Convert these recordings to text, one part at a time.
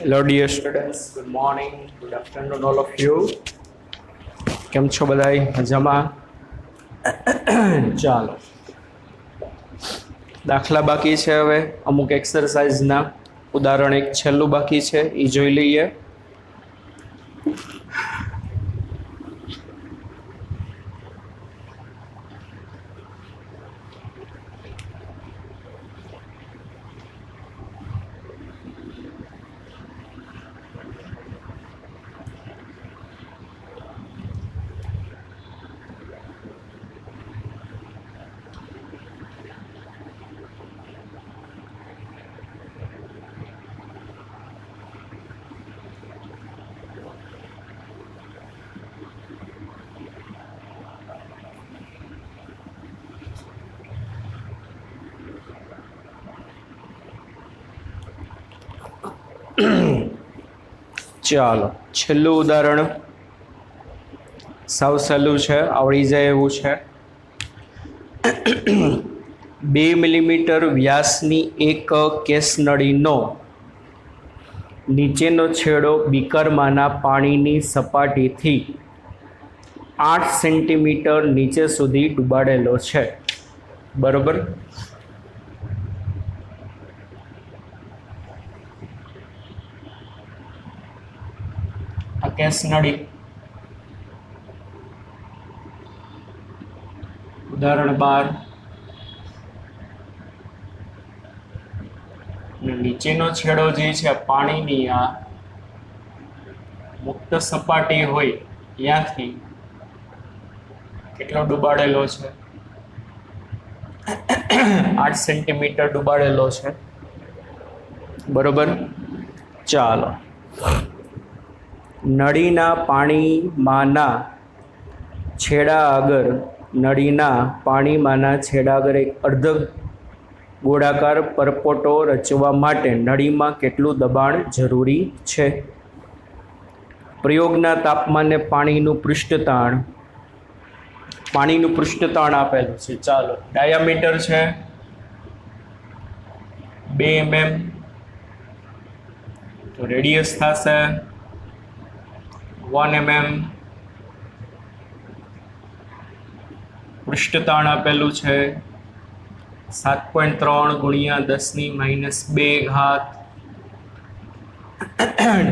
Hello dear students, good morning, good afternoon all of you. કેમ છો બધાય મજામાં? ચાલો દાખલા બાકી છે, હવે અમુક એક્સરસાઇઝના ઉદાહરણ એક છેલ્લું બાકી છે એ જોઈ લઈએ. ચાલો છેલ્લું ઉદાહરણ સાવ સહેલું છે, આવડી જાય એવું છે. 2 મિલીમીટર વ્યાસની એક કેસ નળીનો નીચેનો છેડો બીકરમાંના પાણીની સપાટીથી 8 સેન્ટીમીટર નીચે સુધી ડૂબાડેલો છે, બરોબર? કેસ નળી ઉદાહરણ 12 નીચેનો છેડો જે છે પાણીની આ મુક્ત સપાટી હોય ત્યાંથી કેટલો ડૂબાડેલો છે? 8 સેન્ટીમીટર ડૂબાડેલો છે, બરોબર? ચાલો નળીના પાણીમાંના છેડા આગળ એક અર્ધ ગોળાકાર પરપોટો રચવા માટે નળીમાં કેટલું દબાણ જરૂરી છે? પ્રયોગના તાપમાને પાણીનું પૃષ્ઠતાણ આપેલું છે. ચાલો ડાયામીટર છે 2 mm, તો રેડિયસ થશે 1 mm. પૃષ્ઠતાણ આપેલું છે 7.3 ગુણ્યા 10⁻²,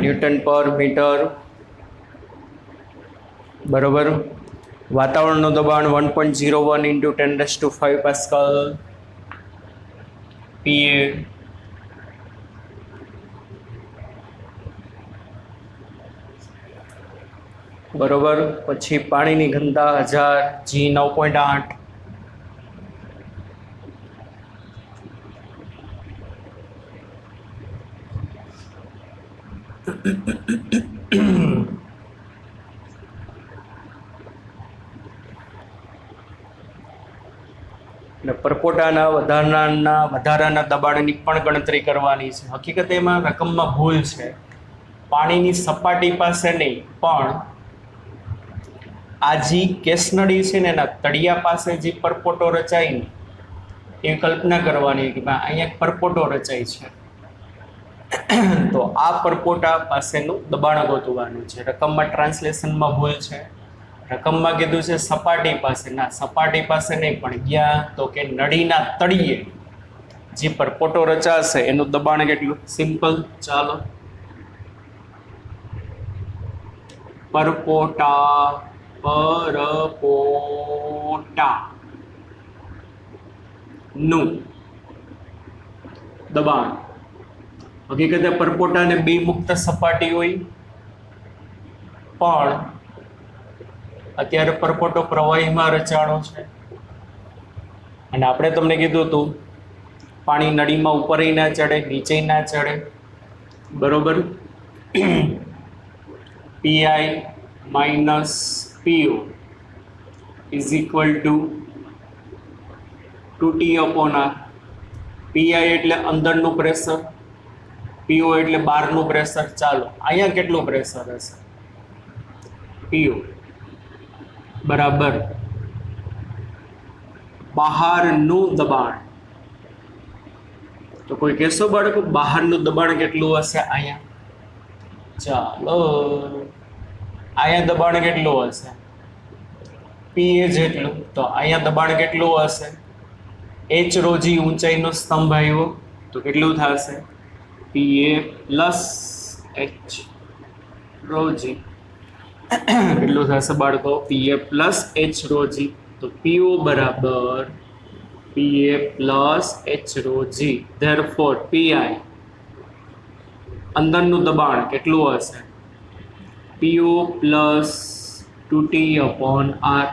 ન્યૂટન પર મીટર, બરોબર? વાતાવરણનું દબાણ 1.01 × 10⁵ પાસ્કલ PA. બરોબર. પછી પાણીની ઘનતા 1000, G 9.8. પરપોટાના વધારાના દબાણની પણ ગણતરી કરવાની છે. હકીકતે એમાં રકમમાં ભૂલ છે, પાણીની સપાટી પાસે નહીં પણ આ જે કેસનળી છે ને એના તળિયા પાસે જે પરપોટો રચાય ને એ કલ્પના કરવાની કે ભાઈ અહીંયા એક પરપોટો રચાય છે, તો આ પરપોટા પાસેનું દબાણ ગોતવાનું છે. રકમમાં ટ્રાન્સલેશનમાં ભૂલ છે, રકમમાં કીધું છે સપાટી પાસે, ના સપાટી પાસે નહીં પણ ગયા તો કે નળીના તળિયે જે પરપોટો રચાશે એનું દબાણ કેટલું? સિમ્પલ, ચાલો પરપોટા નું દબાણ. હકીકતે પરપોટાને 2 મુક્ત સપાટી હોય પણ અત્યારે પરપોટો પ્રવાહીમાં રચાણો છે અને આપણે તમને કીધું હતું પાણી નળીમાં ઉપર ના ચડે, નીચે ના ચડે, બરોબર? PI minus PO is equal to 2T/R. PI એટલે અંદરનું પ્રેશર, PO એટલે બહારનું પ્રેશર. ચાલો અહીંયા કેટલું પ્રેશર હશે? PO બરાબર બહારનું દબાણ. તો કોઈ કહેશો બાળકો બહારનું દબાણ કેટલું હશે? અહીંયા ચાલો અહીંયા દબાણ કેટલું હશે? પીએ જેટલું. તો અહીંયા દબાણ કેટલું હશે? એચ રોજી ઊંચાઈનો સ્તંભ આવ્યો તો કેટલું થશે? પીએ પ્લસ એચ રોજી કેટલું થશે બાળકો? પીએ પ્લસ એચ રોજી. તો પીઓ બરાબર P A plus H rho g. Therefore P I અંદરનું દબાણ કેટલું હશે? પીઓ પ્લસ 2T/R.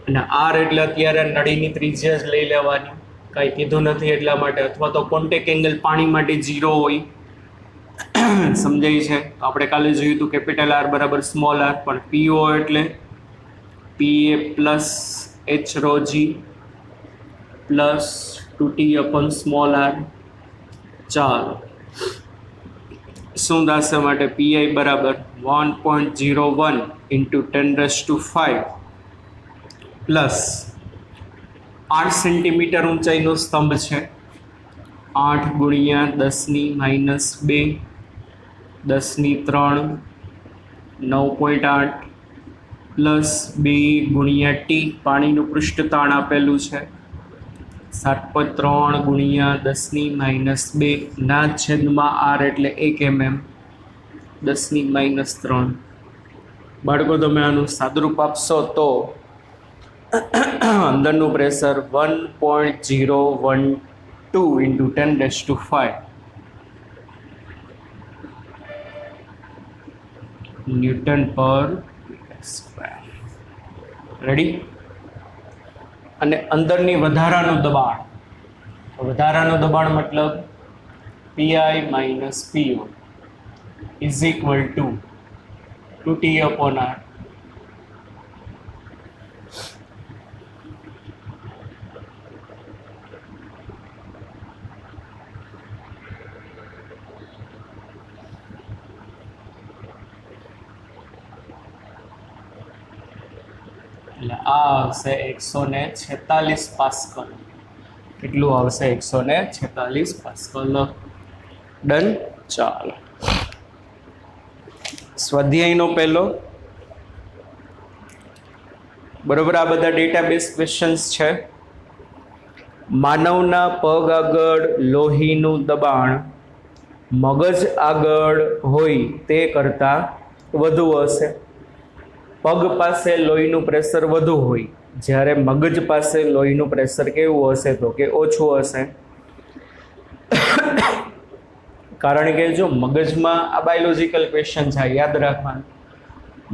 અને આર એટલે અત્યારે નળીની ત્રિજ્યા જ લઈ લેવાની, કાંઈ કીધું નથી એટલા માટે. અથવા તો કોન્ટેક્ટ એંગલ પાણી માટે 0 હોય, સમજાય છે? તો આપણે કાલે જોયું હતું કેપિટલ આર બરાબર સ્મોલ આર. પણ પીઓ એટલે P A plus H rho g plus 2T/સ્મોલ આર. ચાલો શું થશે માટે? પીઆઈ બરાબર 1.01 × 10⁵ પ્લસ 8 સેન્ટીમીટર ઊંચાઈનો સ્તંભ છે. 8 × 10⁻², 10⁻3, 9.8 પ્લસ 2 × T પાણીનું પૃષ્ઠતાણ આપેલું છે. 7.3 × 10⁻² ના છેદમાં R એટલે 1 mm. 10⁻3. બાળકો તમે આનું સાદુરૂપ આપશો તો અંદરનું પ્રેશર 1.012 × 10⁵ ન્યૂટન પર સ્ક્વેર. રેડી? અને અંદરની વધારાનું દબાણ, વધારાનું દબાણ મતલબ પીઆઈ માઇનસ પીઓ ઇઝ ઇક્વલ ટુ 2T/R. એટલે આ આવશે 146 પાસ્કલ. કેટલું આવશે? 146 પાસ્કલ. ડન. ચાલો સ્વાધ્યાયનો પહેલો બરોબર. આ બધા ડેટાબેઝ ક્વેશ્ચન્સ છે. માનવના પગ આગળ લોહીનું દબાણ મગજ આગળ હોય તે કરતાં વધુ હશે. પગ પાસે લોહીનું પ્રેશર વધુ હોય, જ્યારે મગજ પાસે લોહીનું પ્રેશર કેવું હશે? તો કે ઓછું હશે. કારણ કે જો મગજમાં, આ બાયોલોજિકલ ક્વેશ્ચન છે, યાદ રાખવાનું.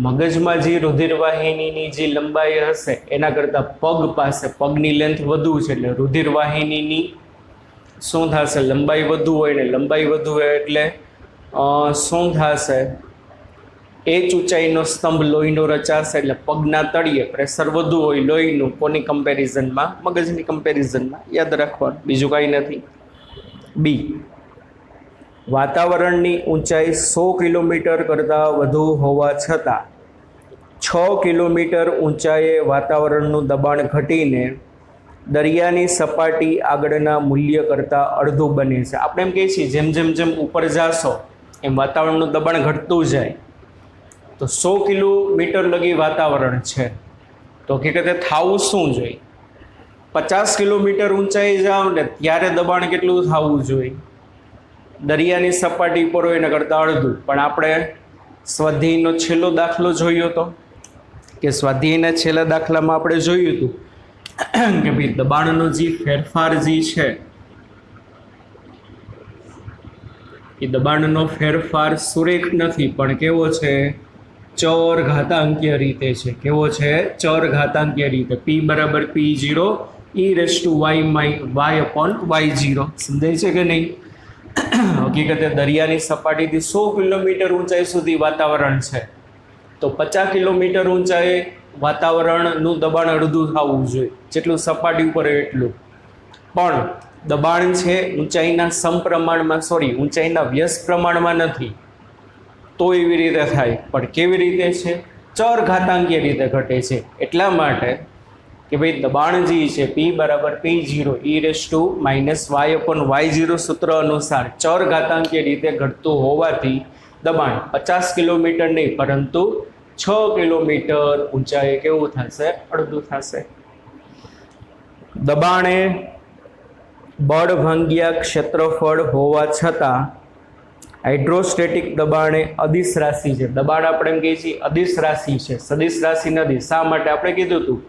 મગજમાં જે રુધિરવાહિનીની જે લંબાઈ હશે એના કરતાં પગ પાસે પગની લેન્થ વધુ છે, એટલે રુધિરવાહિનીની શું થશે? લંબાઈ વધુ હોય ને લંબાઈ વધુ હોય એટલે શું થશે? એચ ઊંચાઈનો સ્તંભ લોહીનો રચાશે, એટલે પગના તળિયે પ્રેશર વધુ હોય લોહીનું. કોની કમ્પેરિઝનમાં? મગજની કમ્પેરિઝનમાં. યાદ રાખવાનું, બીજું કાંઈ નથી. બી, વાતાવરણની ઊંચાઈ 100 કિલોમીટર કરતાં વધુ હોવા છતાં 6 કિલોમીટર ઊંચાઈએ વાતાવરણનું દબાણ ઘટીને દરિયાની સપાટી આગળના મૂલ્ય કરતાં અડધું બને છે. આપણે એમ કહીએ છીએ જેમ જેમ જેમ ઉપર જાશો એમ વાતાવરણનું દબાણ ઘટતું જાય. તો 100 કિલોમીટર લગી વાતાવરણ છે, તો હકીકતે થવું શું જોઈએ? 50 કિલોમીટર ઊંચાઈ જાઓ ને ત્યારે દબાણ કેટલું થવું જોઈએ? દરિયાની સપાટી પર હોય એના કરતાં અડધું. પણ આપણે સ્વાધ્યાયનો છેલ્લો દાખલો જોયો હતો કે સ્વાધ્યાયના છેલ્લા દાખલામાં આપણે જોયું હતું કે ભાઈ દબાણનો જે ફેરફાર જે છે એ દબાણનો ફેરફાર સુરેખ નથી, પણ કેવો છે? ચર ઘાતાંકીય રીતે છે. કેવો છે? ચર ઘાતાંકીય રીતે. P બરાબર P0 e⁻y/y/y0. સમજાય છે કે નહીં? હકીકતે દરિયાની સપાટીથી 100 કિલોમીટર ઊંચાઈ સુધી વાતાવરણ છે, તો 50 કિલોમીટર ઊંચાઈએ વાતાવરણનું દબાણ અડધું થવું જોઈએ, જેટલું સપાટી ઉપર હોય એટલું. પણ દબાણ છે ઊંચાઈના સમપ્રમાણમાં, ઊંચાઈના વ્યસ્ત પ્રમાણમાં નથી, તો એવી રીતે થાય. પણ કેવી રીતે છે? ચર ઘાતાંકીય રીતે ઘટે છે. એટલા માટે કે ભાઈ દબાણ જે છે P બરાબર P0 e−y/y0 સૂત્ર અનુસાર ચર ઘાતાંકીય રીતે ઘટતું હોવાથી દબાણ 50 કિલોમીટર નહીં પરંતુ 6 કિલોમીટર ઊંચાઈએ કેવું થશે? અડધું થશે. દબાણે બળ ભાંગ્યા ક્ષેત્રફળ હોવા છતાં હાઇડ્રોસ્ટેટિક દબાણે અદિશ રાશિ છે. દબાણ આપણે એમ કહીએ છીએ અદિશ રાશિ છે, સદિશ રાશિ નથી. શા માટે? આપણે કીધું હતું,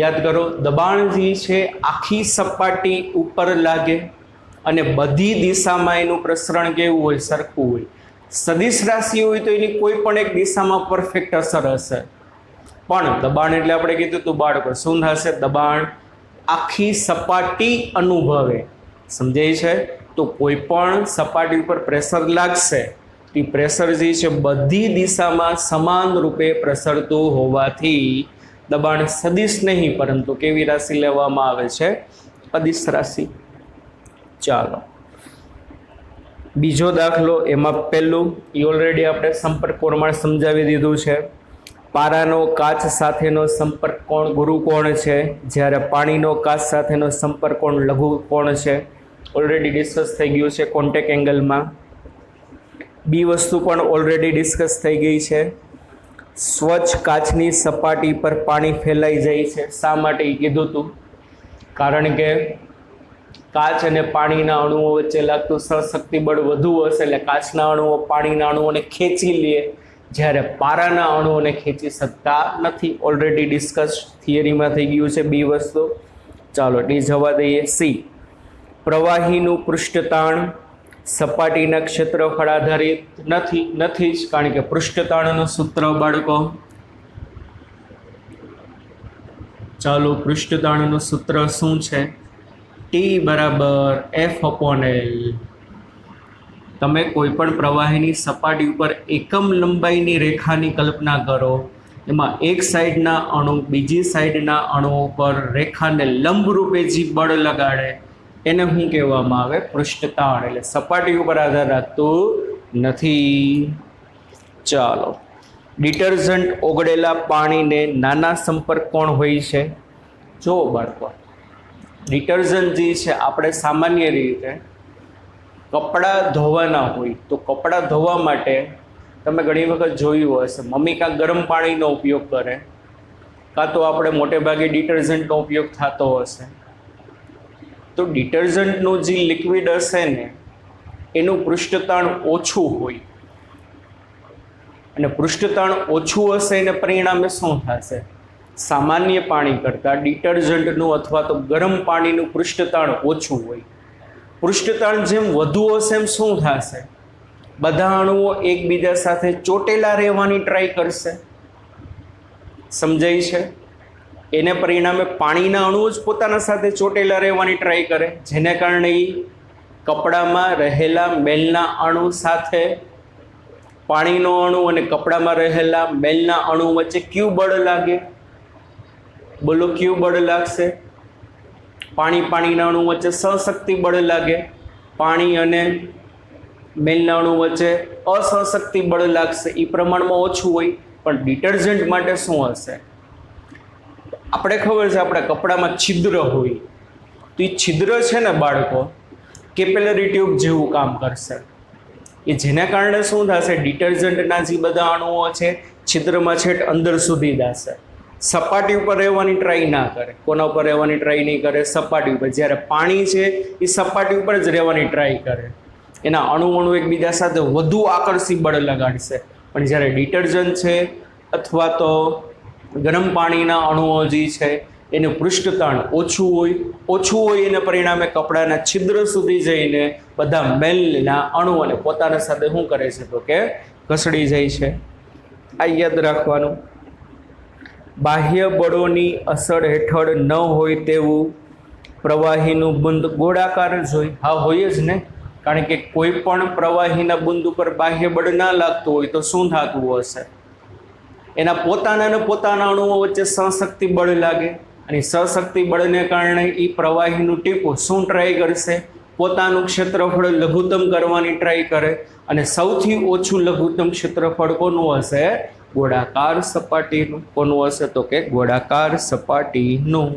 યાદ કરો. દબાણ જે છે આખી સપાટી ઉપર લાગે અને બધી દિશામાં એનું પ્રસરણ કેવું હોય? સરખું હોય. સદિશ રાશિ હોય તો એની કોઈ પણ એક દિશામાં પરફેક્ટ અસર હશે. પણ દબાણ એટલે આપણે કીધું હતું બાળકો શું થશે? દબાણ આખી સપાટી અનુભવે. સમજાય છે? તો કોઈ પણ સપાટી ઉપર પ્રેશર લાગશે તે પ્રેશર જે છે બધી દિશામાં સમાન રૂપે પ્રસરતું હોવાથી દબાણ સદિશ નહીં પરંતુ કેવી રાશિ લેવામાં આવે છે? અદિશ રાશિ. ચાલો બીજો દાખલો. એમાં પહેલું ઓલરેડી આપણે સંપર્ક કોણમાં સમજાવી દીધું છે. પારાનો કાચ સાથેનો સંપર્ક કોણ ગુરુ કોણ છે, જ્યારે પાણીનો કાચ સાથેનો સંપર્ક કોણ લઘુ કોણ છે. ઓલરેડી ડિસ્કસ થઈ ગયું છે કોન્ટેક એંગલમાં. બી વસ્તુ પણ ઓલરેડી ડિસ્કસ થઈ ગઈ છે. સ્વચ્છ કાચની સપાટી પર પાણી ફેલાઈ જાય છે. શા માટે એ કીધું હતું? કારણ કે કાચ અને પાણીના અણુઓ વચ્ચે લાગતું સહશક્તિ બળ વધુ હશે એટલે કાચના અણુઓ પાણીના અણુઓને ખેંચી લે, જ્યારે પારાના અણુઓને ખેંચી શકતા નથી. ઓલરેડી ડિસ્કસ થિયરીમાં થઈ ગયું છે બી વસ્તુ. ચાલો ડી જવા દઈએ. સી પ્રવાહીનું પૃષ્ઠતાણ સપાટીના ક્ષેત્રફળ આધારિત નથી જ, કારણ કે પૃષ્ઠતાણનું સૂત્ર બાળકો, ચાલો પૃષ્ઠતાણનું સૂત્ર શું છે? ટી બરાબર F/L. તમે કોઈ પણ પ્રવાહીની સપાટી ઉપર એકમ લંબાઈની રેખાની કલ્પના કરો. એમાં એક સાઈડના અણુ બીજી સાઈડના અણુ પર રેખાને લંબ રૂપે જે બળ લગાડે એને શું કહેવામાં આવે? પૃષ્ઠતાણ. એટલે સપાટી ઉપર આધાર રાખતું નથી. ચાલો ડિટર્જન્ટ ઓગળેલા પાણીને નાના સંપર્ક કોણ હોય છે? જો બાળકો, ડિટર્જન્ટ જે છે આપણે સામાન્ય રીતે કપડાં ધોવાના હોય તો કપડાં ધોવા માટે તમે ઘણી વખત જોયું હશે મમ્મી કાં ગરમ પાણીનો ઉપયોગ કરે કાં તો આપણે મોટે ભાગે ડિટર્જન્ટનો ઉપયોગ થતો હશે. તો ડિટર્જન્ટનું જે લિક્વિડ હશે ને એનું પૃષ્ઠતાણ ઓછું હોય અને પૃષ્ઠતાણ ઓછું હશે એને પરિણામે શું થશે? સામાન્ય પાણી કરતાં ડિટર્જન્ટનું અથવા તો ગરમ પાણીનું પૃષ્ઠતાણ ઓછું હોય. પૃષ્ઠતાણ જેમ વધુ હશે એમ શું થશે? બધા અણુઓ એકબીજા સાથે ચોટેલા રહેવાની ટ્રાય કરશે. સમજાય છે? એને પરિણામે પાણીના અણુઓ જ પોતાના સાથે ચોટેલા રહેવાની ટ્રાય કરે, જેને કારણે કપડામાં રહેલા મેલના અણુ સાથે પાણીનો અણુ અને કપડામાં રહેલા મેલના અણુ વચ્ચે કયું બળ લાગે? બોલો કયું બળ લાગશે? પાણીના અણુ વચ્ચે સહશક્તિ બળ લાગે. પાણી અને મેલના અણુ વચ્ચે અસહશક્તિ બળ લાગશે. એ પ્રમાણમાં ઓછું હોય. પણ ડિટર્જન્ટ માટે શું હશે? આપણે ખબર છે આપણા કપડામાં છિદ્ર હોય તો એ છિદ્ર છે ને બાળકો કેપિલરી ટ્યુબ જેવું કામ કરશે. એ જેના કારણે શું થશે? ડિટર્જન્ટના જે બધા અણુઓ છે છિદ્રમાં છેટ અંદર સુધી જશે. સપાટી ઉપર રહેવાની ટ્રાય ના કરે. કોના ઉપર રહેવાની ટ્રાય નહીં કરે? સપાટી ઉપર. જ્યારે પાણી છે એ સપાટી ઉપર જ રહેવાની ટ્રાય કરે. એના અણુ એકબીજા સાથે વધુ આકર્ષી બળ લગાડશે. પણ જ્યારે ડિટર્જન્ટ છે અથવા તો ગરમ પાણીના અણુઓ જે છે એનું પૃષ્ઠતાણ ઓછું હોય એને પરિણામે કપડાના છિદ્ર સુધી જઈને બધા મેલના અણુઓને પોતાના સાથે શું કરે છે? તો કે ઘસડી જાય છે. આ યાદ રાખવાનું. બાહ્ય બળોની અસર હેઠળ ન હોય તેવું પ્રવાહીનું બુંદ ગોળાકાર જ હોય. હા હોય જ ને, કારણ કે કોઈ પણ પ્રવાહીના બુંદ ઉપર બાહ્ય બળ ના લાગતું હોય તો શું થતું હશે? એના પોતાના અણુઓ વચ્ચે સહશક્તિ બળ લાગે અને સહશક્તિ બળને કારણે એ પ્રવાહીનું ટીપું શું ટ્રાય કરશે? પોતાનું ક્ષેત્રફળ લઘુત્તમ કરવાની ટ્રાય કરે અને સૌથી ઓછું લઘુત્તમ ક્ષેત્રફળ કોનું હશે? ગોળાકાર સપાટીનું. કોનું હશે તો કે ગોળાકાર સપાટીનું.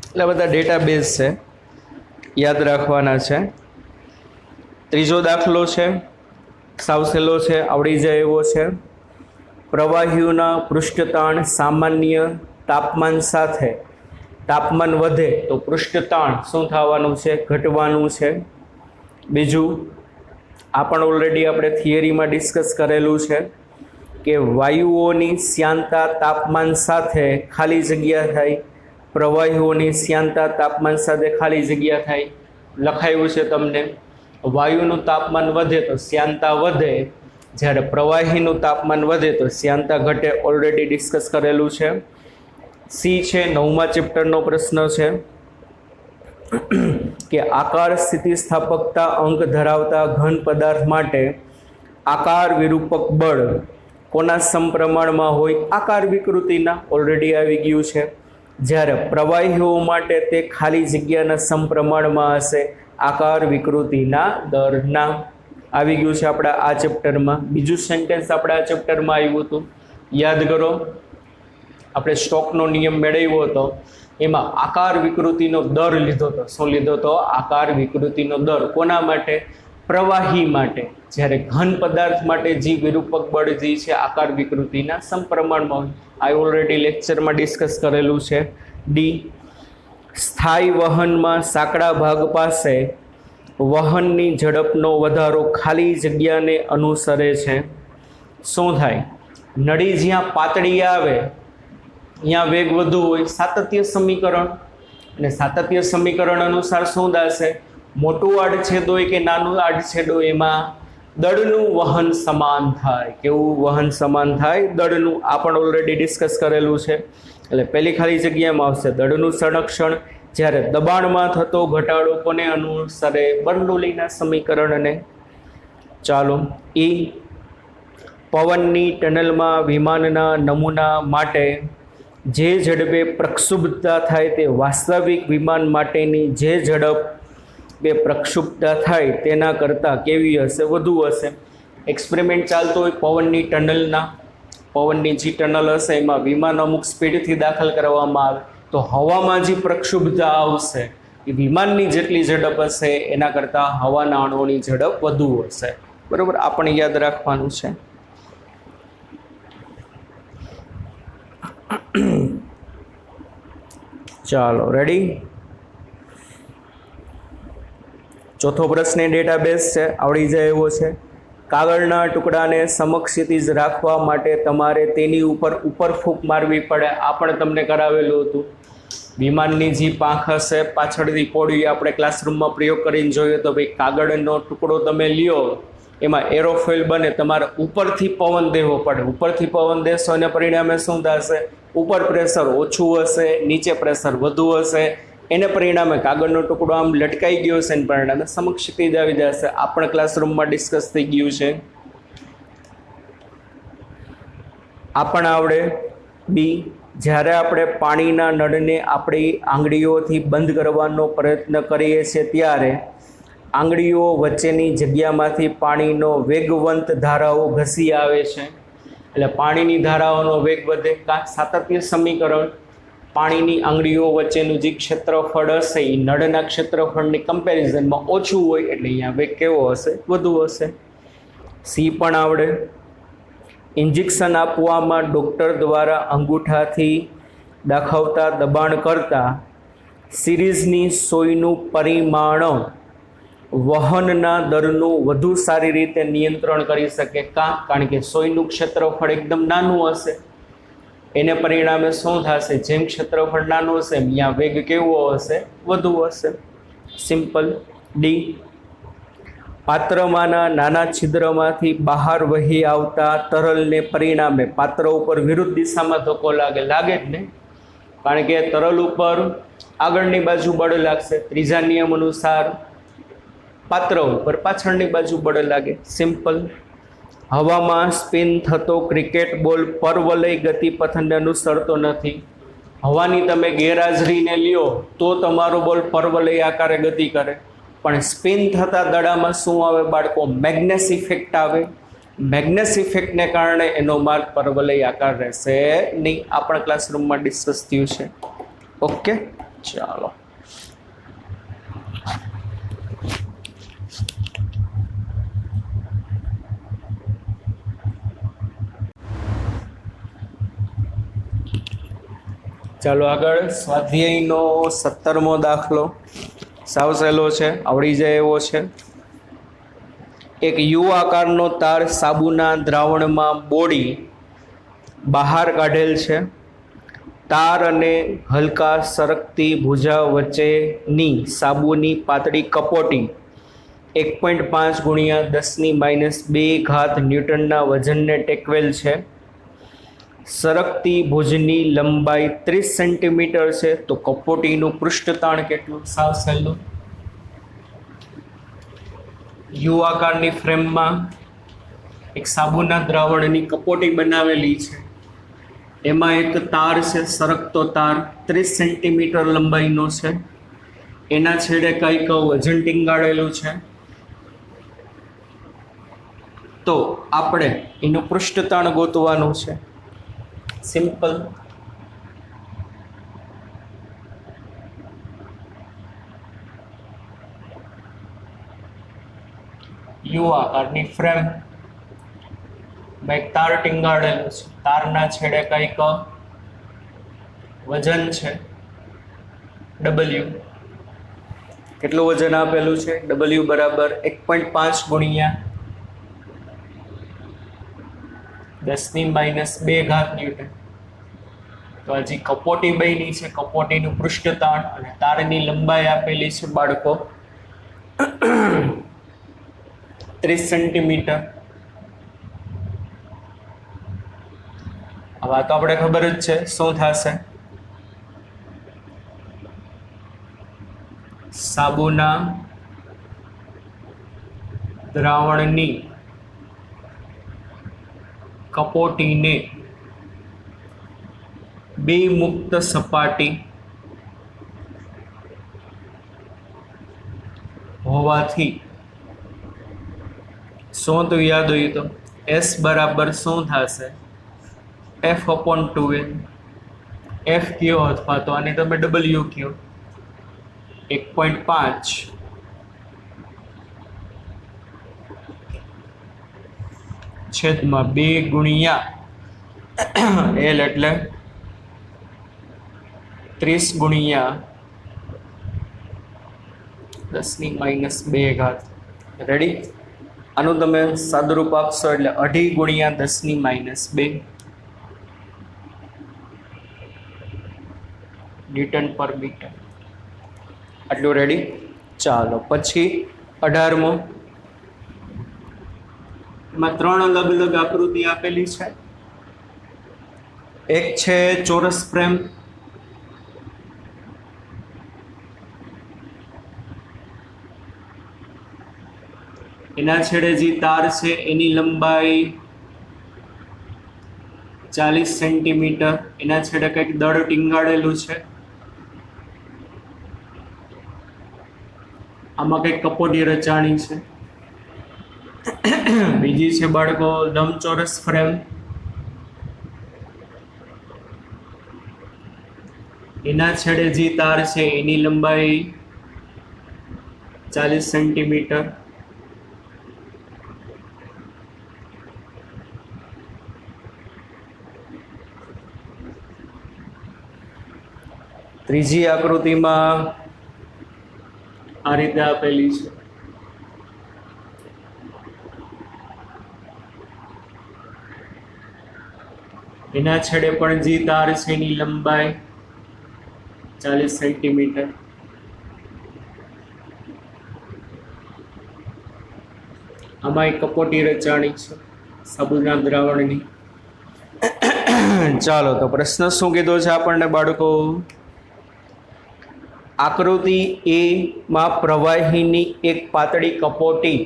એટલે બધા ડેટાબેઝ છે, યાદ રાખવાના છે. ત્રીજો દાખલો છે, સાવ સહેલો છે, આવડી જાય એવો છે. પ્રવાહીઓના પૃષ્ઠતાણ સામાન્ય તાપમાન સાથે તાપમાન વધે તો પૃષ્ઠતાણ શું થવાનું છે? ઘટવાનું છે. બીજું, આ પણ ઓલરેડી આપણે થિયરીમાં ડિસ્કસ કરેલું છે કે વાયુઓની શ્યાનતા તાપમાન સાથે ખાલી જગ્યા થાય, પ્રવાહીઓની શ્યાનતા તાપમાન સાથે ખાલી જગ્યા થાય. લખાયું છે તમને, વાયુનું તાપમાન વધે તો શ્યાનતા વધે, જ્યારે પ્રવાહીનું તાપમાન વધે તો શ્યાનતા ઘટે. ઓલરેડી ડિસ્કસ કરેલું છે. સી છે, 9મા ચેપ્ટરનો પ્રશ્ન છે કે આકાર સ્થિતિસ્થાપકતા અંક ધરાવતા ઘન પદાર્થ માટે આકાર વિરૂપક બળ કોના સમપ્રમાણમાં હોય? આકાર વિકૃતિના. ઓલરેડી આવી ગયું છે. જ્યારે પ્રવાહીઓ માટે તે ખાલી જગ્યાના સમપ્રમાણમાં હશે, આકાર વિકૃતિના દરના. આવી ગયું છે આપણા આ ચેપ્ટરમાં. બીજું સેન્ટેન્સ આપણા આ ચેપ્ટરમાં આવ્યું હતું, યાદ કરો. આપણે સ્ટોકનો નિયમ મેળવ્યો હતો, એમાં આકાર વિકૃતિનો દર લીધો હતો. શું લીધો હતો? આકાર વિકૃતિનો દર. કોના માટે? પ્રવાહી માટે. જ્યારે ઘન પદાર્થ માટે જે વિરૂપક બળ જે છે આકાર વિકૃતિના સમપ્રમાણમાં હોય. આ ઓલરેડી લેક્ચરમાં ડિસ્કસ કરેલું છે. ડી, સ્થાયી વહનમાં સાંકડા ભાગ પાસે વહનની ઝડપનો વધારો ખાલી જગ્યાને અનુસરે છે. શું થાય? નળી જ્યાં પાતળી આવે ત્યાં વેગ વધુ હોય. સાતત્ય સમીકરણ. અને સાતત્ય સમીકરણ અનુસાર શું થશે? મોટું આડછેદ હોય કે નાનું આડછેદ હોય, એમાં દળનું વહન સમાન થાય. કેવું વહન સમાન થાય? દળનું. આ પણ ઓલરેડી ડિસ્કસ કરેલું છે. એટલે પહેલી ખાલી જગ્યામાં આવશે દળનું સંરક્ષણ. જ્યારે દબાણમાં થતો ઘટાડો કોને અનુસરે? બર્નોલીના સમીકરણને. ચાલો, ઈ, પવનની ટનલમાં વિમાનના નમૂના માટે જે ઝડપે પ્રક્ષુબ્ધતા થાય તે વાસ્તવિક વિમાન માટેની જે ઝડપે પ્રક્ષુબ્ધતા થાય તેના કરતાં કેવી હશે? વધુ હશે. એક્સપેરિમેન્ટ ચાલતો હોય પવનની ટનલના, પવનની જે ટનલ હશે એમાં વિમાન અમુક સ્પીડથી દાખલ કરવામાં આવે તો હવામાં જે પ્રક્ષુબ્ધતા આવશે એ વિમાનની જેટલી ઝડપ હશે એના કરતાં હવાના અણુઓની ઝડપ વધુ હશે. બરાબર, આ પણ યાદ રાખવાનું છે. ચાલો, રેડી. ચોથો પ્રશ્ન ડેટાબેઝ છે, આવડી જાય એવો છે. કાગળના ટુકડાને સમક્ષિતિજ રાખવા માટે તમારે તેની ઉપર ફૂંક મારવી પડે. આ પણ તમને કરાવેલું હતું. વિમાનની જે પાંખ હશે પાછળથી પોડી, આપણે ક્લાસરૂમમાં પ્રયોગ કરીને જોયો તો ભાઈ કાગળનો ટુકડો તમે લ્યો, એમાં એરોફોઇલ બને, તમારે ઉપરથી પવન દેવો પડે. ઉપરથી પવન દેશો અને પરિણામે શું થશે? ઉપર પ્રેશર ઓછું હશે, નીચે પ્રેશર વધુ હશે. એને પરિણામે કાગળનો ટુકડો આમ લટકાઈ ગયો છે, એને પરિણામે સમક્ષિતિજ આવી જશે. આ પણ ક્લાસરૂમમાં ડિસ્કસ થઈ ગયું છે. આ પણ આવડે. બી, જ્યારે આપણે પાણીના નળને આપણી આંગળીઓથી બંધ કરવાનો પ્રયત્ન કરીએ છીએ ત્યારે આંગળીઓ વચ્ચેની જગ્યામાંથી પાણીનો વેગવંત ધારાઓ ઘસી આવે છે. એટલે પાણીની ધારાઓનો વેગ વધે. સાતત્ય સમીકરણ. પાણીની આંગળીઓ વચ્ચેનું જે ક્ષેત્રફળ હશે એ નળના ક્ષેત્રફળની કમ્પેરિઝનમાં ઓછું હોય એટલે અહીંયા વેગ કેવો હશે? વધુ હશે. સી પણ આવડે. ઇન્જેક્શન આપવામાં ડૉક્ટર દ્વારા અંગૂઠાથી દાખવતા દબાણ કરતાં સિરીઝની સોયનું પરિમાણ વહનના દરનું વધુ સારી રીતે નિયંત્રણ કરી શકે. કારણ કે સોયનું ક્ષેત્રફળ એકદમ નાનું હશે, એને પરિણામે શું થશે? જેમ ક્ષેત્રફળ નાનું હશે અહીંયા વેગ કેવો હશે? વધુ હશે. સિમ્પલ. ડી, પાત્રમાંના નાના છિદ્રમાંથી બહાર વહી આવતા તરલને પરિણામે પાત્ર ઉપર વિરુદ્ધ દિશામાં ધક્કો લાગે. લાગે જ ને, કારણ કે તરલ ઉપર આગળની બાજુ બળ લાગશે. ત્રીજા નિયમ અનુસાર પાત્ર ઉપર પાછળની બાજુ બળ લાગે. સિમ્પલ. હવામાં સ્પિન થતો ક્રિકેટ બોલ પરવલય ગતિપથને અનુસરતો નથી. હવાની તમે ગેરહાજરીને લ્યો તો તમારો બોલ પરવલય આકારે ગતિ કરે, પણ સ્પિન થતા દડામાં શું આવે બાળકો? મેગ્નેસ ઇફેક્ટ આવે. મેગ્નસ ઇફેક્ટને કારણે એનો માર્ગ પરવલય આકાર રહેશે નહીં. આ પણ ક્લાસરૂમમાં ડિસ્કસ થયું છે. ઓકે, ચાલો. ચાલો આગળ. સ્વાધ્યાયનો 17મો દાખલો સાવ સહેલો છે, આવડી જાય એવો છે. એક યુ આકારનો તાર સાબુના દ્રાવણમાં બોળી બહાર કાઢેલ છે. તાર અને હલકા સરકતી ભુજા વચ્ચેની સાબુની પાતળી કપોટી 1.5 ગુણ્યા 10⁻2 ન્યૂટનના વજનને ટેકવેલ છે. સરકતી ભુજની લંબાઈ 30 સેન્ટીમીટર છે. તો કપોટીનું પૃષ્ઠતાણ કેટલું? સાવ સહેલું. યુ આકારની ફ્રેમમાં એક સાબુના દ્રાવણની કપોટી બનાવેલી છે. એમાં એક તાર છે, સરકતો તાર 30 સેન્ટીમીટર લંબાઈનો છે. એના છેડે કંઈક વજન ટીંગાડેલું છે. તો આપણે એનું પૃષ્ઠતાણ ગોતવાનું છે. સિમ્પલ. યુ આકારની ફ્રેમ એક તાર ટીંગાડેલું છે. તારના છેડે કંઈક વજન છે W. કેટલું વજન આપેલું છે? W બરાબર 1.5 ગુણ્યા 10⁻2 ન્યૂટન. તો હજી કપોટી બની છે. કપોટીનું પૃષ્ઠતાણ અને તારની લંબાઈ આપેલી છે બાળકો 30 સેન્ટીમીટર. હવે આ તો આપણે ખબર જ છે શું થશે. સાબુના દ્રાવણની કપોટીને બે મુક્ત સપાટી હોવાથી શું તો યાદ હોય તો S બરાબર શું થશે? F/2N. F કયો અથવા તો આને તમે W કયો. 1.5 છેદમાં 2 ગુણ્યા L એટલે 30 ગુણ્યા 10⁻2. રેડી? આનું તમે સાદુરૂપ આપશો એટલે 2.5 ગુણ્યા 10⁻2 ન્યૂટન પર મીટર. આટલું રેડી? ચાલો પછી 18મો. એમાં 3 અલગ અલગ આકૃતિ આપેલી છે. એક છે ચોરસ ફ્રેમ. એના છેડે જે તાર છે એની લંબાઈ 40 સેન્ટીમીટર. એના છેડે કંઈક દળ ટીંગાડેલું છે. આમાં કંઈક કપોટી રચાણી છે. બીજી છે બાળકો લંબચોરસ ફ્રેમ. એના છેડે જે તાર છે એની લંબાઈ 40 સેન્ટીમીટર. ત્રીજી આકૃતિમાં આ રીતે આપેલી છે. એના છેડે પણ જે તાર છે એની લંબાઈ 40 સેન્ટીમીટર. આમાં એક કપોટી રચાણી છે સાબુના દ્રાવણની. ચાલો તો પ્રશ્ન શું કીધો છે આપણને બાળકો? આકૃતિ A માં પ્રવાહીની એક પાતળી કપોટી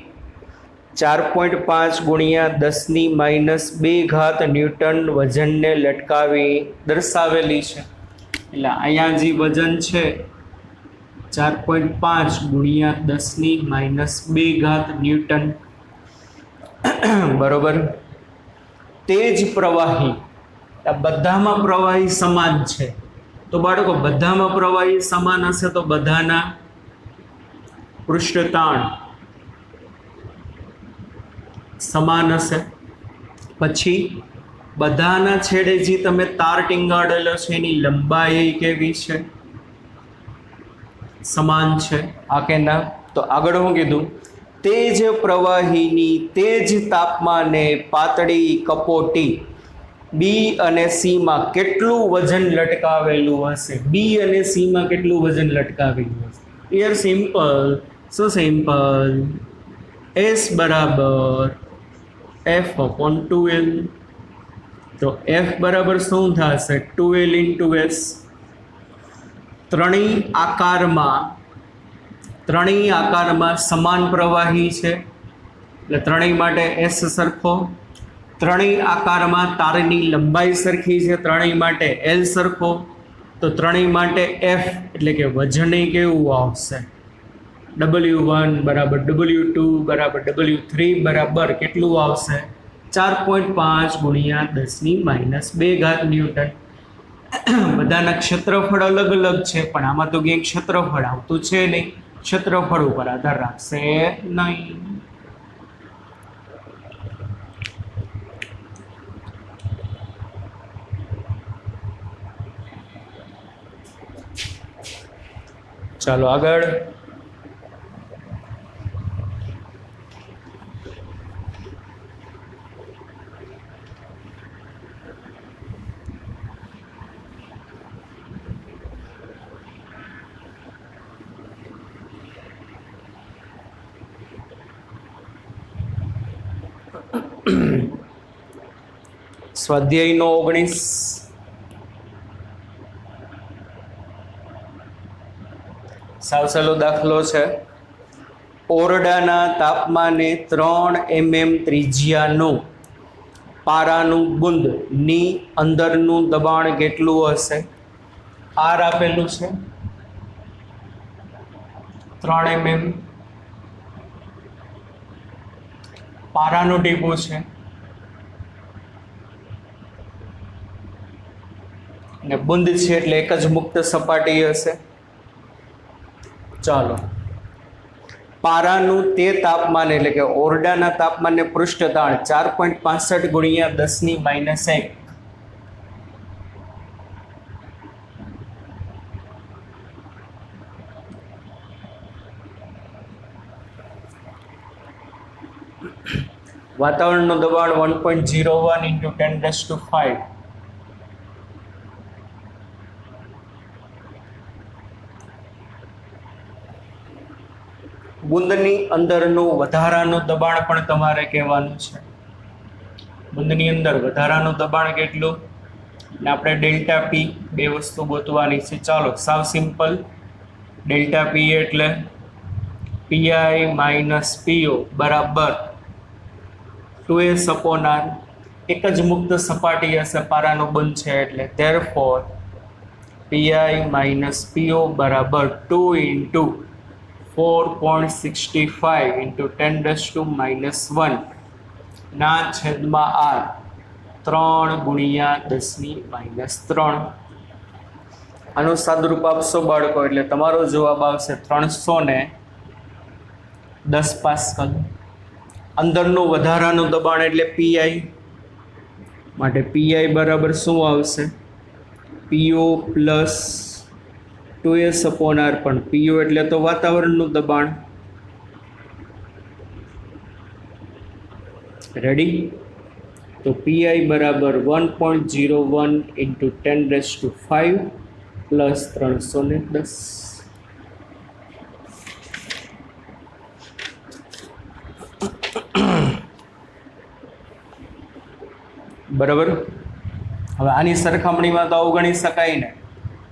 4.5 ગુણ્યા 10⁻2 ન્યૂટન વજનને લટકાવી દર્શાવેલી છે. એટલે અહીંયા જે વજન છે 4.5 ગુણ્યા 10⁻2 ન્યૂટન. બરોબર. તેજ પ્રવાહી, આ બધામાં પ્રવાહી સમાન છે, તો બાળકો બધામાં પ્રવાહી સમાન હશે તો બધાના પૃષ્ઠતાણ સમાન હશે. પછી બધાના છેડે જે તમે તાર ટીંગાડેલો છે એની લંબાઈ કેવી છે? સમાન છે. આ કે ના? તો આગળ હું કીધું? તેજ પ્રવાહીની તેજ તાપમાને પાતળી કપોટી બી અને સી માં કેટલું વજન લટકાવેલું હશે? બી અને સી માં કેટલું વજન લટકાવેલું હશે? યાર સિમ્પલ. શું સિમ્પલ? એસ બરાબર એફ અપોન 2L. તો એફ બરાબર શું થશે? 2L into S. ત્રણેય આકારમાં સમાન પ્રવાહી છે એટલે ત્રણેય માટે એસ સરખો. ત્રણેય આકારમાં તારની લંબાઈ સરખી છે, ત્રણેય માટે એલ સરખો. તો ત્રણેય માટે એફ એટલે કે વજન કેવું આવશે? W1 બરાબર W2 બરાબર W3 બરાબર કેટલું આવશે? 4.5 ગુણ્યા 10⁻2 ન્યૂટન. બધાના ક્ષેત્રફળ અલગ અલગ છે પણ આમાં તો ક્યાંય ક્ષેત્રફળ આવતું છે નહીં, ક્ષેત્રફળ ઉપર આધાર રાખશે નહીં. ચાલો આગળ. સ્વાધ્યાયનો 19 સાવ સહેલો દાખલો છે. ઓરડાના તાપમાને 3 mm ત્રિજ્યાનું પારાનું બુંદની અંદરનું દબાણ કેટલું હશે? આર આપેલું છે 3 mm, પારાનું ટીપું છે અને બુંદ છે એટલે એક જ મુક્ત સપાટી હશે. ચાલો, પારાનું તે તાપમાન એટલે કે ઓરડાના તાપમાનને પૃષ્ઠતાણ 4.65 ગુણ્યા 10⁻1. વાતાવરણનું દબાણ 1.01 × 10⁵. બુંદની અંદરનું વધારાનું દબાણ પણ તમારે કહેવાનું છે. બુંદની અંદર વધારાનું દબાણ કેટલું? ને આપણે ડેલ્ટા પી બે વસ્તુ ગોતવાની છે. ચાલો, સાવ સિમ્પલ. ડેલ્ટા પી એટલે પીઆઈ માઇનસ પીઓ બરાબર 2s અપોન આર. એક જ મુક્ત સપાટી હશે, પારાનું બંધ છે એટલે. ધેરફોર પીઆઈ માઇનસ પીઓ બરાબર 2 × 4.65 × 10⁻1 ના છેદમાં આર 3 ગુણ્યા 10⁻3. આનું સાદુરૂપ આપશો બાળકો એટલે તમારો જવાબ આવશે 310 પાસ્કલ. અંદરનું વધારાનું દબાણ એટલે પીઆઈ, માટે પીઆઈ બરાબર શું આવશે? પીઓ પ્લસ 2s અપોન આર. પણ પીઓ એટલે તો વાતાવરણનું દબાણ. રેડી? તો પીઆઈ બરાબર 1.01 × 10⁵ પ્લસ 310. બરાબર. હવે આની સરખામણીમાં તો અવગણી શકાય ને,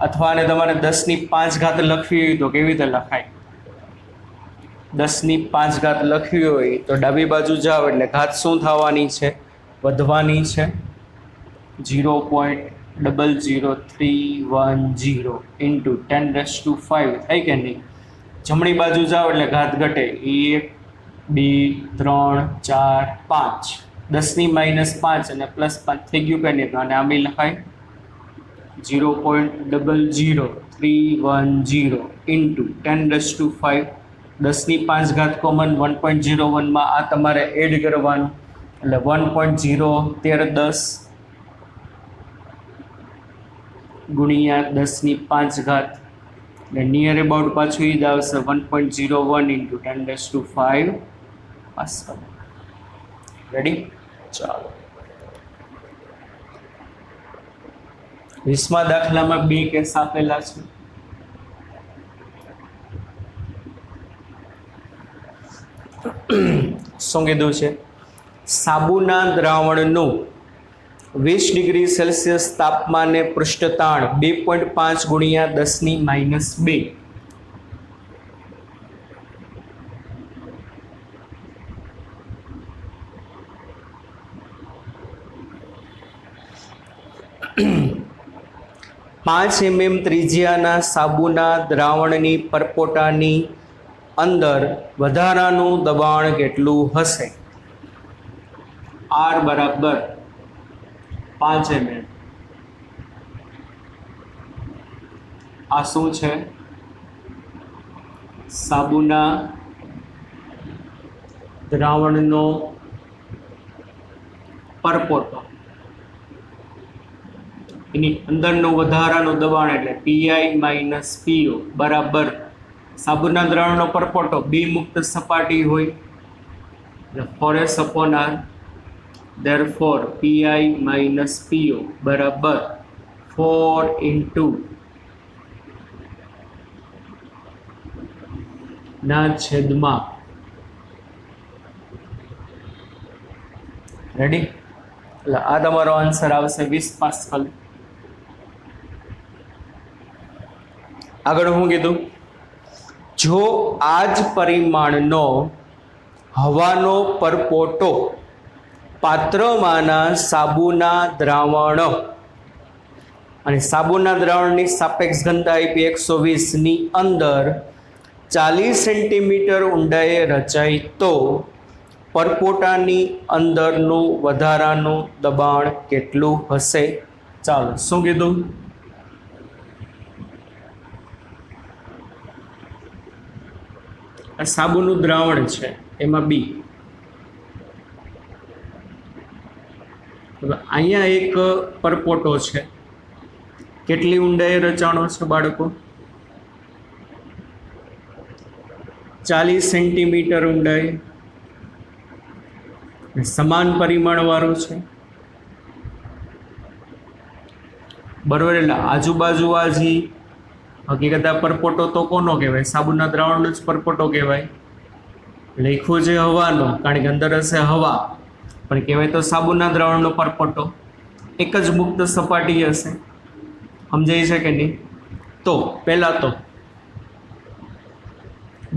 અથવા આને તમારે 10⁵ લખવી હોય તો કેવી રીતે લખાય? 10⁵ લખવી હોય તો ડાબી બાજુ જાઓ એટલે ઘાત શું થવાની છે? વધવાની છે. 0.00310 × 10⁵ થાય કે નહીં? જમણી બાજુ જાઓ એટલે ઘાત ઘટે. 1 2 3 4 5 10 ની -5 અને +5 થઈ ગયું કે નહીં? તો આને આમ લખાય 0.00310 ઇન્ટુ 10⁵ 10 ની 5 ઘાત કોમન 1.01 માં આ તમારે એડ કરવાનું એટલે 1.01310 ગુણ્યા 10 ની 5 ઘાત એટલે નિયર અબાઉટ પાછું ઈ જ આવશે 1.01 ઇન્ટુ 10⁵ પાસ્કલ. રેડી? ચાલો 20મા દાખલામાં 2 કેસ આપેલા છે. શું કીધું છે? સાબુના દ્રાવણનું 20 ડિગ્રી સેલ્સિયસ તાપમાને પૃષ્ઠતાણ 2.5 ગુણ્યા 10 ની -2 5 mm ત્રિજ્યાના સાબુના દ્રાવણની પરપોટાની અંદર વધારાનું દબાણ કેટલું હશે? R બરાબર 5 mm. આ શું છે? સાબુના દ્રાવણનો પરપોટો, એની અંદરનું વધારાનું દબાણ એટલે PI - PO બરાબર સાબુના દ્રાવણનો પરપોટો બી મુક્ત સપાટી હોય એટલે 4S/R. therefore PI - PO બરાબર 4 into ના છેદમાં. રેડી? એટલે આ તમારો આન્સર આવશે 20 પાસ્કલ. આગળ હું કીધું? જો આ જ પરિમાણનો હવાનો પરપોટો પાત્રમાંના સાબુના દ્રાવણ અને સાબુના દ્રાવણની સાપેક્ષ ઘનતા આપી 120 ની અંદર 40 સેન્ટીમીટર ઊંડાઈએ રચાય તો પરપોટાની અંદરનું વધારાનું દબાણ કેટલું હશે? ચાલો શું કીધું? આ સાબુનું દ્રાવણ છે એમાં બી. હવે અહીંયા એક પરપોટો છે, કેટલી ઊંડાઈએ રચાણો છે બાળકો? 40 સેન્ટીમીટર ઊંડાઈ, સમાન પરિમાણ વાળું છે બરોબર. એટલે આજુબાજુ આ જે હકીકત આ પરપોટો તો કોનો કહેવાય? સાબુના દ્રાવણનો જ પરપોટો કહેવાય. લખ્યું છે હવાનો, કારણ કે અંદર હશે હવા, પણ કહેવાય તો સાબુના દ્રાવણનો પરપોટો. એક જ મુક્ત સપાટી હશે. સમજાય છે કે નહીં? તો પહેલા તો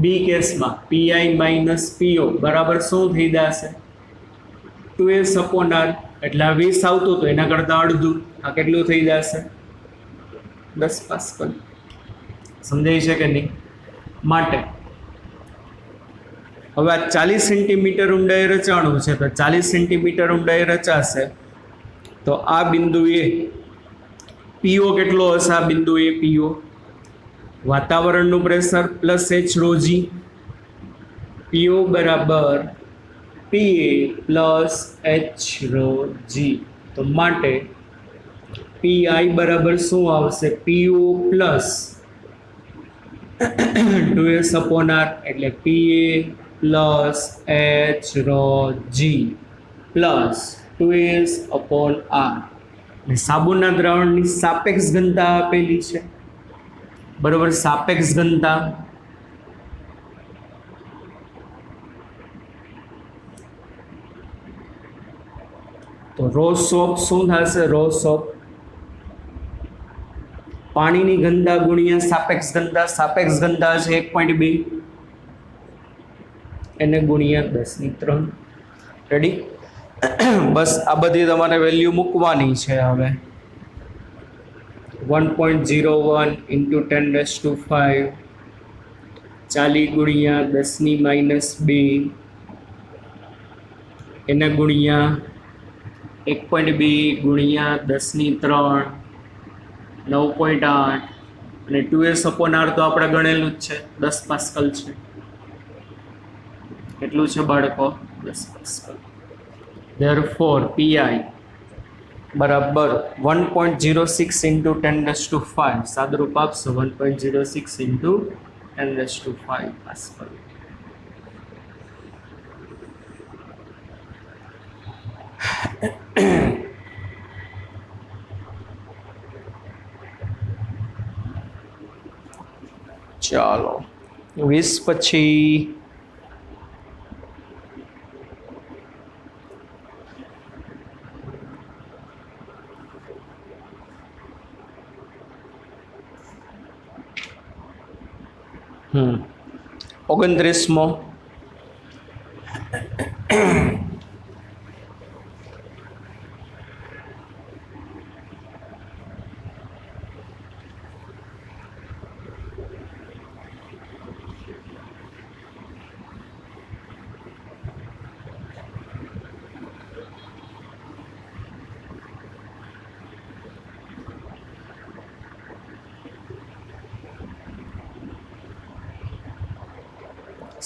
બી કેસમાં PI - PO બરાબર શું થઈ જશે? 2S/R. એટલે આ 20 આવતું તો એના કરતાં અડધું. આ કેટલું થઈ જશે? 10 પાસ્કલ. સમજાય છે કે નહીં? માટે હવે આ 40 સેન્ટીમીટર ઊંડાઈ રચાણું છે, તો 40 સેન્ટીમીટર ઊંડાઈ રચાશે તો આ બિંદુએ PO કેટલો હશે? આ બિંદુએ PO વાતાવરણનું pressure plus H ρg, PO બરાબર PA પ્લસ H ρg. તો માટે PI બરાબર શું આવશે? PO પ્લસ 2S/R એટલે PA plus H ρg plus 2S/R. સાબુના દ્રાવણની સાપેક્ષ ઘનતા આપેલી છે બરોબર. સાપેક્ષ ઘનતા તો રો સોપ શું થશે? રો સોપ પાણીની ઘનતા ગુણ્યા સાપેક્ષ ઘનતા. સાપેક્ષ ઘનતા છે 1.2 એને ગુણ્યા 10⁵. રેડી? બસ આ બધી તમારે વેલ્યુ મૂકવાની છે. હવે 1.01 into 10⁵ 40 ગુણ્યા 10 ની -2 એને ગુણ્યા 1.2 ગુણ્યા 10⁻3 9.8 અને 2s/r તો આપણે ગણેલું જ છે 10 પાસ્કલ છે. કેટલું છે બાળકો? 10 પાસ્કલ. Therefore pi બરાબર 1.06 into 10⁵ સાદરૂપ આપશો 1.06 into 10⁵ પાસ્કલ. ચાલો 20 પછી હમ 29મો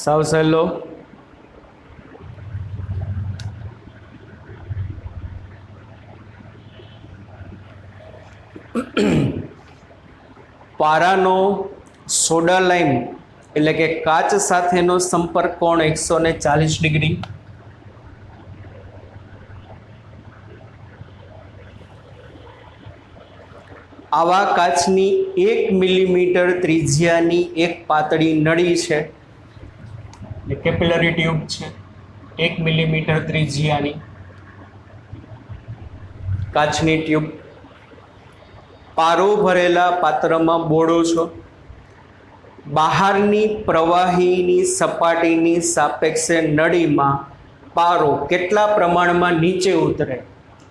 સાવ સહેલો. પારાનો સોડા લાઈમ એટલે કે કાચ સાથેનો સંપર્ક કોણ 140 ડિગ્રી. આવા કાચની 1 મિલીમીટર ત્રિજ્યાની એક પાતળી નળી છે, કેપિલરી ટ્યુબ છે, 1 મિલીમીટર ત્રિજ્યાની કાચની ટ્યુબ. પારો ભરેલા પાત્રમાં બોળો છો. બહારની પ્રવાહીની સપાટીની સાપેક્ષે નળીમાં પારો કેટલા પ્રમાણમાં નીચે ઉતરે?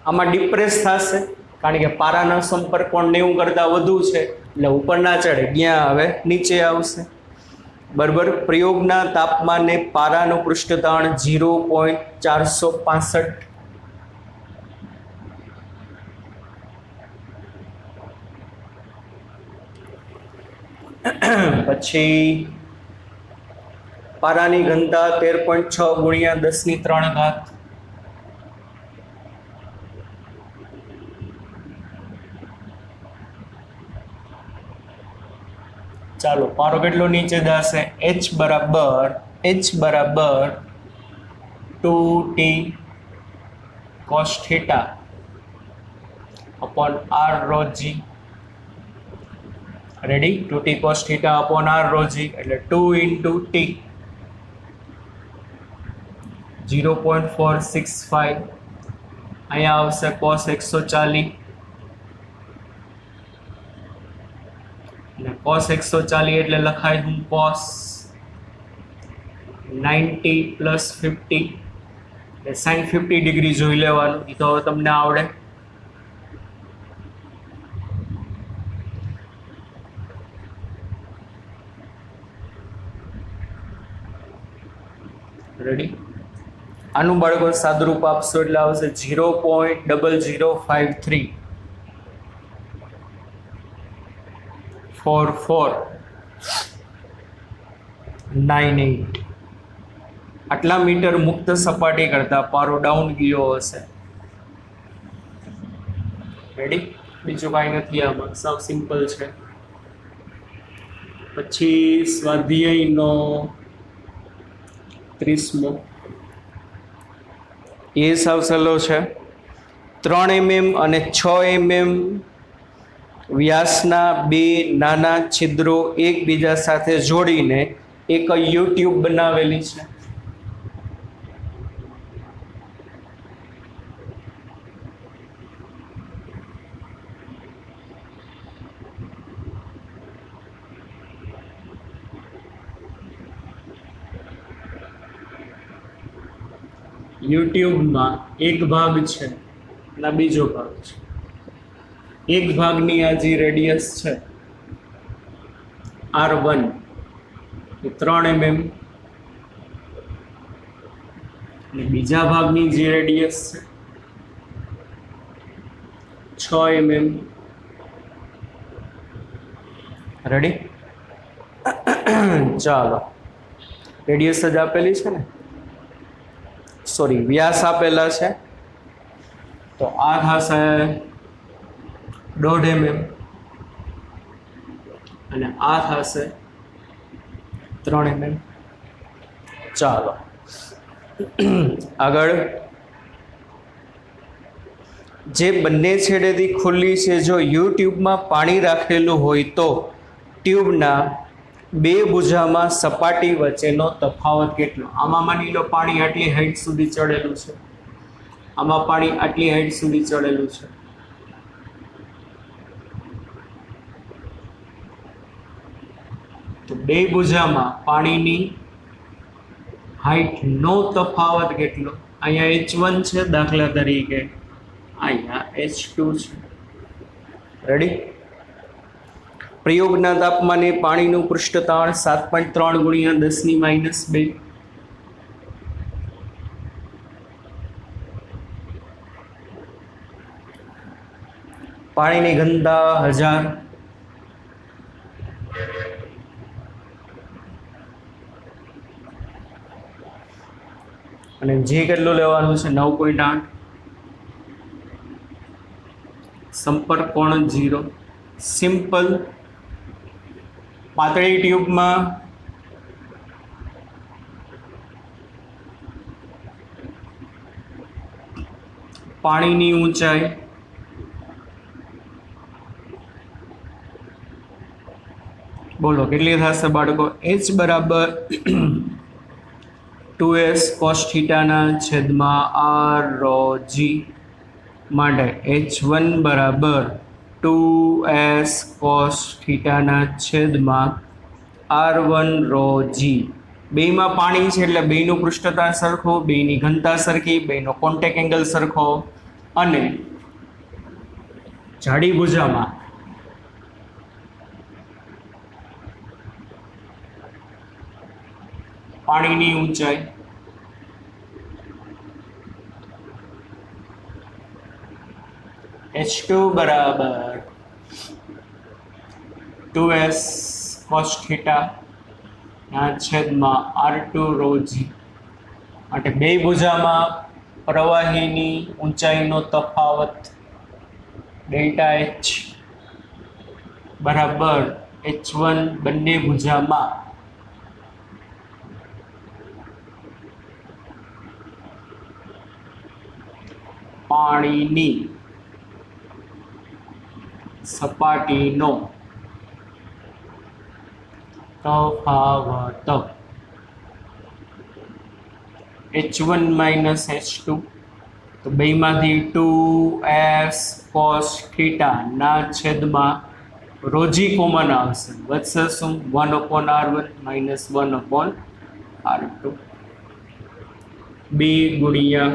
આમાં ડિપ્રેસ થશે કારણ કે પારાનો સંપર્ક કોણ 90 કરતાં વધુ છે એટલે ઉપર ના ચડે, ત્યાં હવે નીચે આવશે. બરાબર. પ્રયોગના તાપમાને પારાનું પૃષ્ઠતાણ 0.465. પછી પારાની ઘનતા 13.6 ગુણ્યા 10⁻3. ચાલો પારો કેટલો નીચે જશે? h બરાબર 2t cos θ upon r rho g. Ready? 2t cos θ upon r rho g એટલે 2 into t 0.465. અહીંયા આવશે cos 140 અને cos 140 એટલે લખાય હું cos 90 plus 50 એટલે sin 50 ડિગ્રી જોઈ લેવાનું. એ તો હવે તમને આવડે. રેડી? આનું બાળકો સાદુરૂપ આપશો એટલે આવશે 0.0053 4498. આટલા મીટર મુક્ત સપાટી કરતા પારો ડાઉન ગયો હશે. રેડી? બીજું કાંઈ નથી આમાં, સાવ સિમ્પલ છે. પછી સ્વાધ્યાયનો 30મો એ સાવ સહેલો છે. 3 mm અને 6 mm વ્યાસના બે નાના છિદ્રો એકબીજા સાથે જોડીને એક યુટ્યુબ બનાવેલી છે. યુટ્યુબમાં એક ભાગ છે અને બીજો ભાગ છે. એક ભાગની આ જે રેડિયસ છે R1 એ 3 mm અને બીજા ભાગની જે રેડિયસ છે 6 mm. રેડી? ચાલો, રેડિયસ જ આપેલી છે ને, સોરી વ્યાસ આપેલા છે, તો આ થશે 1.5 mm અને આ થશે 3 mm. ચાલો આગળ, જે બંને છેડેથી ખુલ્લી છે, જો યુટ્યુબમાં પાણી રાખેલું હોય તો ટ્યુબના બે ભુજામાં સપાટી વચ્ચેનો તફાવત કેટલો? આમાં માની લો પાણી આટલી હાઈટ સુધી ચડેલું છે, આમાં પાણી આટલી હાઈટ સુધી ચડેલું છે, તો બે ભુજામાં પાણીની હાઈટ નો તફાવત કેટલો? અહીંયા h1 છે દાખલા તરીકે, અહીંયા h2 છે. રેડી? પ્રયોગના તાપમાને પાણીનું પૃષ્ઠતાણ 7.3 ગુણ્યા 10⁻². પાણીની ઘનતા 1000. અને જે કેટલું લેવાનું છે? 9.8. સંપર્ક કોણ 0. સિમ્પલ. પાતળી ટ્યુબમાં પાણીની ઊંચાઈ બોલો કેટલી થશે બાળકો? h બરાબર 2s cos θ ના છેદમાં r rho g, માટે h1 બરાબર 2s cos θ ના છેદમાં r1 rho g. બેયમાં પાણી છે એટલે બેયનું પૃષ્ઠતાણ સરખું, બેયની ઘનતા સરખી, બેયનો કોન્ટેક્ટ એંગલ સરખો, અને જાડી ભુજામાં પાણીની ઊંચાઈ h2 બરાબર 2s cos θ ના છેદમાં r2 rho g, માટે બે ભુજામાં પ્રવાહીની ઊંચાઈનો તફાવત ડેલ્ટા h બરાબર h1 બંને ભુજામાં પાણીની સપાટીનો તફાવત h1 માઇનસ h2, તો બેમાંથી 2s cos θ ના છેદમાં રોજી કોમન આવશે, વધશે શું? 1/r1 minus 1/r2. 2 ગુણ્યા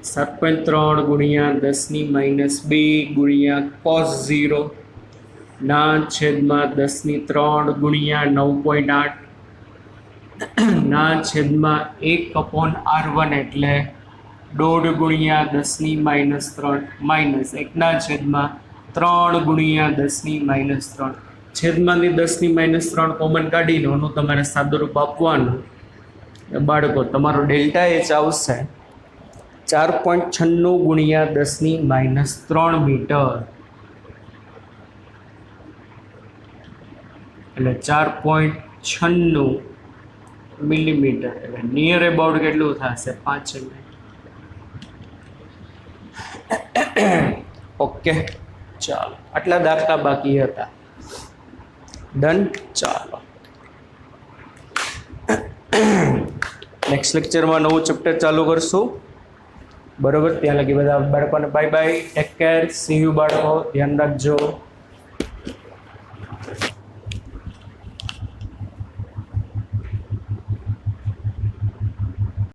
7.3 ગુણ્યા 10⁻² ગુણ્યા cos 0 ના છેદમાં 10⁻³ ગુણ્યા 9.8 ના છેદમાં 1/r1 એટલે 1.5 ગુણ્યા 10⁻³ માઇનસ 1/3 ગુણ્યા 10⁻³ છેદમાંથી 10⁻³ કોમન કાઢી લો, તમારે સાદુરૂપ આપવાનું. બાળકો તમારો ડેલ્ટા h આવશે 4.96 ગુણ્યા 10⁻³ મીટર, એટલે 4.96 મિલીમીટર, એટલે નિયર અબાઉટ કેટલું થશે? 5 mm. ઓકે, ચાલો આટલા દાખલા બાકી હતા. ડન. ચાલો નેક્સ્ટ લેક્ચરમાં નવું ચેપ્ટર ચાલુ કરશું. બરોબર, ત્યાં લગી બધા બાળકોને bye bye, take care, C you બાળકો, ધ્યાન રાખજો.